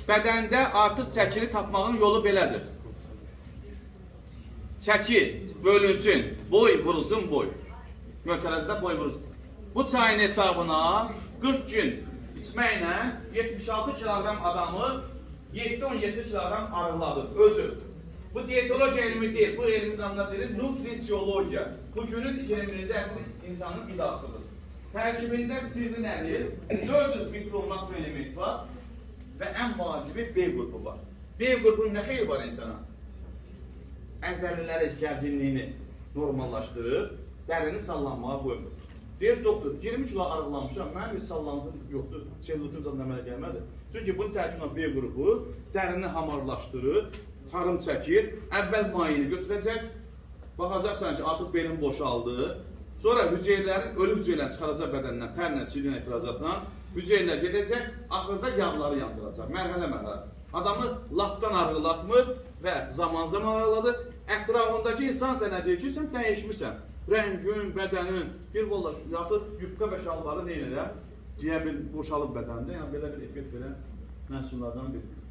bədəndə artıq çəkini tapmağın yolu belədir. Çəki bölünsün, boy vurulsun boy. Mötərəzdə boy vurulsun. Bu çayın hesabına 40 gün içməklə 76 kilogram adamı 7-17 kilogram arıladır, özü. Bu diyetoloji elmi deyil, bu elmin adına deyilir nutrisiologiya. Bu günün elmində əsl insanın qidasıdır. Tərkibində sirri nədir? 400 mikromat element var və ən vacibi B qrupu var. B qrupunun nə xeyri var insana? Əzəlilərin gərginliyini normallaşdırır, dərini sallanmağa qoymur. Deyir, doktor, 20 kilo arıqlamışam, mənim bir sallantım yoxdur, selülitin zaten əmələ gəlmədi. Çünki bunun tərkibində B qrupu dərini hamarlaşdırır, tarım çəkir, əvvəl mayını götürəcək, baxacaqsan ki, artıq belin boşaldı, sonra hüceyrələrin, ölü hüceyrələrini çıxaracaq bədəndən, tərlə, silinə, ifrazatla, hüceyrələr gedəcək, axırda yağları yandıracaq, mərhələ-mərhələ. Adamı lapdan arıqlatmır və zaman-zaman arıqladır. Ətrafındakı insan sənə deyir ki, sən dəyişmirsən. Rəngün, bədənin, bir valla yaxud yubqa və şalvarı neynirəm? Deyə bir boşalıb bədəndə, yəni belə bir effekt verən məhsullardan biridir.